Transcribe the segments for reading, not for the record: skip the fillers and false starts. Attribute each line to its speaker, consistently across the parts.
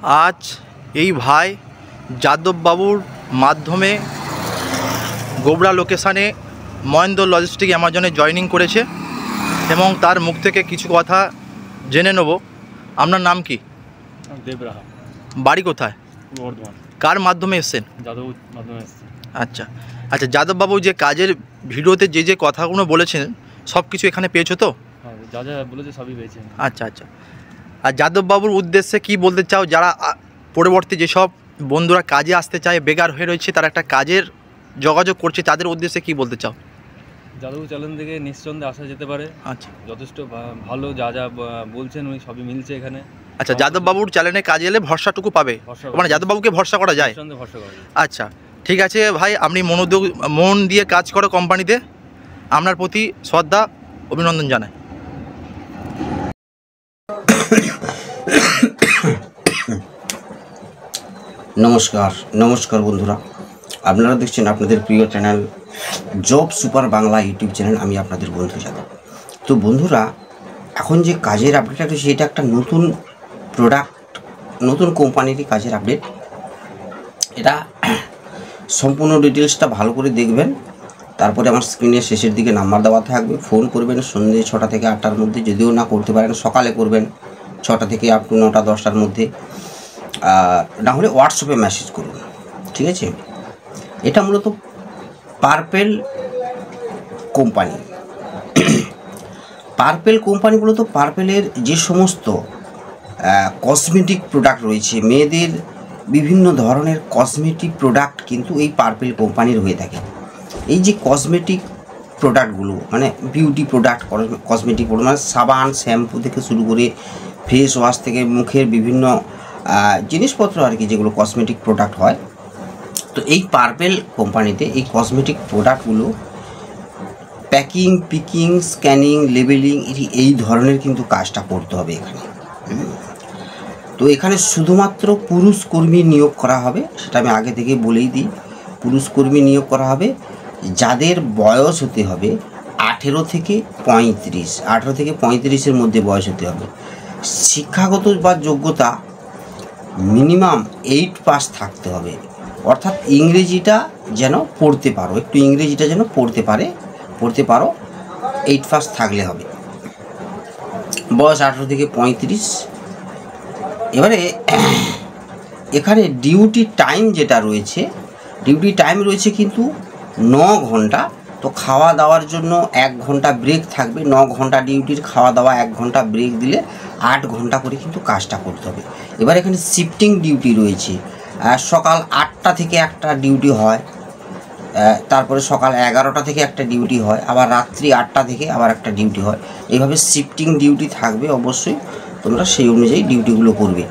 Speaker 1: আজ এই ভাই যাদব বাবুর মাধ্যমে গোবরা লোকেশানে মহেন্দ্র লজিস্টিক অ্যামাজনে জয়েনিং করেছে এবং তার মুখ থেকে কিছু কথা জেনে নেব। আপনার নাম কি?
Speaker 2: দেবরাহা।
Speaker 1: বাড়ি কোথায়?
Speaker 2: বর্ধমান।
Speaker 1: কার মাধ্যমে এসছেন?
Speaker 2: যাদব মাধ্যমে এসেছে।
Speaker 1: আচ্ছা আচ্ছা, যাদববাবু যে কাজের ভিডিওতে যে যে কথাগুলো বলেছেন সব কিছু এখানে পেয়েছো তো?
Speaker 2: হ্যাঁ, যা যা বলেছে সবই পেয়েছে।
Speaker 1: আচ্ছা আচ্ছা, আর যাদববাবুর উদ্দেশ্যে কি বলতে চাও যারা পরবর্তী যেসব বন্ধুরা কাজে আসতে চায়, বেকার হয়ে রয়েছে, তারা একটা কাজের যোগাযোগ করছে, তাদের উদ্দেশ্যে কি বলতে চাও?
Speaker 2: যাদব চ্যানেল থেকে নিঃসন্দেহে আসা যেতে পারে।
Speaker 1: আচ্ছা,
Speaker 2: যথেষ্ট ভালো, যা যা বলছেন উনি সবই মিলছে এখানে।
Speaker 1: আচ্ছা, যাদববাবুর চ্যানেলে কাজে এলে ভরসাটুকু পাবে, মানে যাদববাবুকে ভরসা করা যায়?
Speaker 2: নিঃসন্দেহে ভরসা করা যায়।
Speaker 1: আচ্ছা ঠিক আছে ভাই, আপনি মন দিয়ে কাজ করো কোম্পানিতে, আপনার প্রতি শ্রদ্ধা অভিনন্দন জানাই।
Speaker 3: নমস্কার নমস্কার বন্ধুরা, আপনারা দেখছেন আপনাদের প্রিয় channel job super Bangla YouTube channel. আমি আপনাদের বন্ধু যাদব। তো বন্ধুরা, এখন যে কাজের আপডেটটা রয়েছে এটা একটা নতুন প্রোডাক্ট, নতুন কোম্পানিরই কাজের আপডেট। এটা সম্পূর্ণ ডিটেলসটা ভালো করে দেখবেন, তারপরে আমার স্ক্রিনের শেষের দিকে নাম্বার দেওয়া থাকবে, ফোন করবেন সন্ধ্যে 6টা থেকে 8টার মধ্যে, যদিও না করতে পারেন সকালে করবেন 6টা থেকে আপ টু 9টা 10টার মধ্যে, না হলে হোয়াটসঅ্যাপে মেসেজ করুন, ঠিক আছে? এটা মূলত পার্পেল কোম্পানি। পার্পেল কোম্পানি মূলত পার্পেলের যে সমস্ত কসমেটিক প্রোডাক্ট রয়েছে, মেয়েদের বিভিন্ন ধরনের কসমেটিক প্রোডাক্ট কিন্তু এই পার্পেল কোম্পানির হয়ে থাকে। এই যে কসমেটিক প্রোডাক্টগুলো মানে বিউটি প্রোডাক্ট, কসমেটিক প্রোডাক্ট মানে সাবান, শ্যাম্পু থেকে শুরু করে ফেস ওয়াশ থেকে মুখের বিভিন্ন জিনিসপত্র আর কি, যেগুলো কসমেটিক প্রোডাক্ট হয়। তো এই পার্পেল কোম্পানিতে এই কসমেটিক প্রোডাক্টগুলো প্যাকিং, পিকিং, স্ক্যানিং, লেবেলিং এই ধরনের কিন্তু কাজটা করতে হবে এখানে। তো এখানে শুধুমাত্র পুরুষ কর্মী নিয়োগ করা হবে, সেটা আমি আগে থেকে বলেই দিই। পুরুষ কর্মী নিয়োগ করা হবে যাদের বয়স হতে হবে 18 থেকে 35, 18 থেকে 35-এর মধ্যে বয়স হতে হবে। শিক্ষাগত বা যোগ্যতা মিনিমাম 8 পাস থাকতে হবে, অর্থাৎ ইংরেজিটা যেন পড়তে পারো, একটু ইংরেজিটা যেন পড়তে পারো 8 পাস থাকলে হবে। বয়স 18 থেকে 35। এবারে এখানে ডিউটি টাইম যেটা রয়েছে, ডিউটি টাইম রয়েছে কিন্তু 9 ঘন্টা। তো খাওয়া দাওয়ার জন্য 1 ঘন্টা ব্রেক থাকবে। 9 ঘন্টা ডিউটির, খাওয়া দাওয়া 1 ঘন্টা ব্রেক দিলে 8 ঘন্টা করে কিন্তু কাজটা করতে হবে। এবার এখানে শিফটিং ডিউটি রয়েছে, সকাল 8টা থেকে একটা ডিউটি হয়, তারপরে সকাল 11টা থেকে একটা ডিউটি হয়, আবার রাত্রি 8টা থেকে আবার একটা ডিউটি হয়। এইভাবে শিফটিং ডিউটি থাকবে, অবশ্যই তোমরা সেই অনুযায়ী ডিউটিগুলো করবে।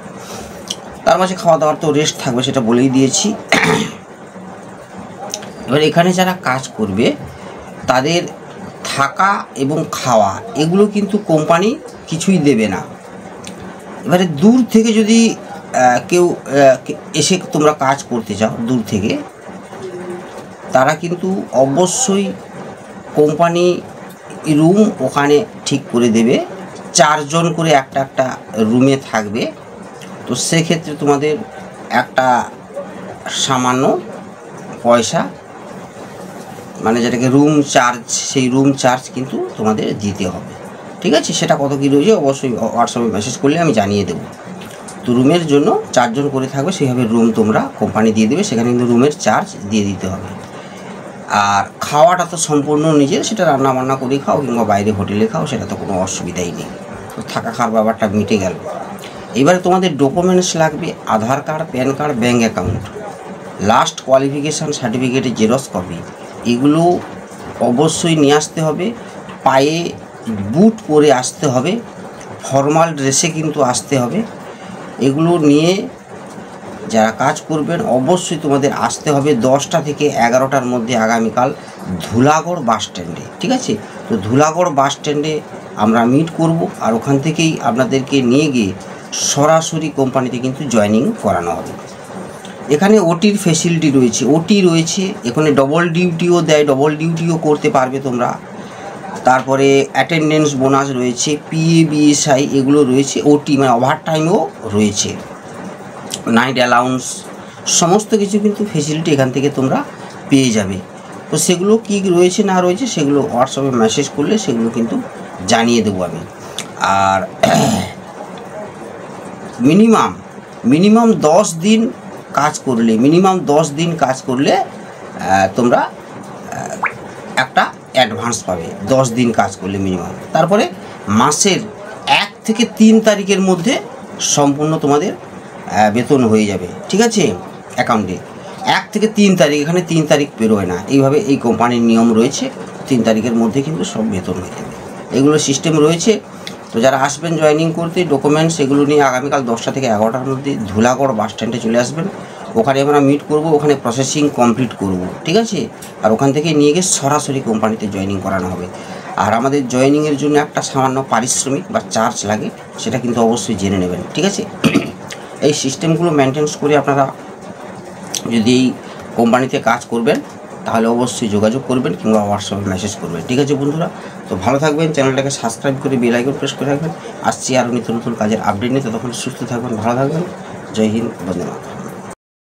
Speaker 3: তার মাঝে খাওয়া দাওয়ার তো রেস্ট থাকবে, সেটা বলেই দিয়েছি। এবার এখানে যারা কাজ করবে তাদের থাকা এবং খাওয়া এগুলো কিন্তু কোম্পানি কিছুই দেবে না। এবারে দূর থেকে যদি কেউ এসে তোমরা কাজ করতে চাও দূর থেকে, তারা কিন্তু অবশ্যই কোম্পানি রুম ওখানে ঠিক করে দেবে। 4 জন করে একটা রুমে থাকবে। তো সেক্ষেত্রে তোমাদের একটা সামান্য পয়সা, মানে যেটাকে রুম চার্জ, সেই রুম চার্জ কিন্তু তোমাদের দিতে হবে, ঠিক আছে? সেটা কত কী রয়েছে অবশ্যই হোয়াটসঅ্যাপে মেসেজ করলে আমি জানিয়ে দেবো। তো রুমের জন্য 4 জন করে থাকবে, সেইভাবে রুম তোমরা কোম্পানি দিয়ে দেবে, সেখানে কিন্তু রুমের চার্জ দিয়ে দিতে হবে। আর খাওয়াটা তো সম্পূর্ণ নিজের, সেটা রান্না বান্না করে খাও কিংবা বাইরে হোটেলে খাও, সেটা তো কোনো অসুবিধাই নেই। তো থাকা খাওয়ার ব্যাপারটা মিটে গেল। এবারে তোমাদের ডকুমেন্টস লাগবে Aadhaar card, PAN card, bank account, last qualification সার্টিফিকেটের জেরক্স কপি, এগুলো অবশ্যই নিয়ে আসতে হবে। পায়ে বুট পরে আসতে হবে, ফর্মাল ড্রেসে কিন্তু আসতে হবে। এগুলো নিয়ে যারা কাজ করবেন অবশ্যই তোমাদের আসতে হবে 10টা থেকে 11টার মধ্যে আগামীকাল ধুলাগড় বাস স্ট্যান্ডে, ঠিক আছে? তো ধুলাগড় বাস স্ট্যান্ডে আমরা মিট করব, আর ওখান থেকেই আপনাদেরকে নিয়ে গিয়ে সরাসরি কোম্পানিতে কিন্তু জয়েনিং করানো হবে। এখানে ওটির ফেসিলিটি রয়েছে, ওটি রয়েছে, এখানে ডবল ডিউটিও দেয়, ডবল ডিউটিও করতে পারবে তোমরা। তারপরে অ্যাটেন্ডেন্স বোনাস রয়েছে, পিএ, বিএসআই এগুলো রয়েছে, ওটি মানে ওভার টাইমও রয়েছে। নাইট অ্যালাউন্স সমস্ত কিছু কিন্তু ফেসিলিটি এখান থেকে তোমরা পেয়ে যাবে। তো সেগুলো কী রয়েছে না রয়েছে সেগুলো হোয়াটসঅ্যাপে মেসেজ করলে সেগুলো কিন্তু জানিয়ে দেবো আমি। আর মিনিমাম 10 দিন কাজ করলে তোমরা একটা অ্যাডভান্স পাবে 10 দিন কাজ করলে মিনিমাম। তারপরে মাসের 1 থেকে 3 তারিখের মধ্যে সম্পূর্ণ তোমাদের বেতন হয়ে যাবে, ঠিক আছে। অ্যাকাউন্টে 1 থেকে 3 তারিখ, এখানে 3 তারিখ বেরোয় না, এইভাবে এই কোম্পানির নিয়ম রয়েছে। 3 তারিখের মধ্যে কিন্তু সব বেতন হয়ে যাবে, এগুলো সিস্টেম রয়েছে। তো যারা আসবেন জয়েনিং করতে, ডকুমেন্টস এগুলো নিয়ে আগামীকাল 10টা থেকে 11টার মধ্যে ধুলাগড় বাস স্ট্যান্ডে চলে আসবেন। ওখানে আমরা মিট করব, ওখানে প্রসেসিং কমপ্লিট করব, ঠিক আছে। আর ওখান থেকে নিয়ে গিয়ে সরাসরি কোম্পানিতে জয়েনিং করানো হবে। আর আমাদের জয়েনিংয়ের জন্য একটা সামান্য পারিশ্রমিক বা চার্জ লাগে, সেটা কিন্তু অবশ্যই জেনে নেবেন, ঠিক আছে। এই সিস্টেমগুলো মেনটেন্স করে আপনারা যদি এই কোম্পানিতে কাজ করবেন তাহলে অবশ্যই যোগাযোগ করবেন কিংবা হোয়াটসঅ্যাপে মেসেজ করবেন, ঠিক আছে বন্ধুরা। তো ভালো থাকবেন, চ্যানেলটাকে সাবস্ক্রাইব করে বেল আইকন প্রেস করে রাখবেন। আসছি আরও নিত্য নতুন কাজের আপডেট নিয়ে, ততক্ষণ সুস্থ থাকবেন, ভালো থাকবেন। জয় হিন্দ, বন্দে মাতরম।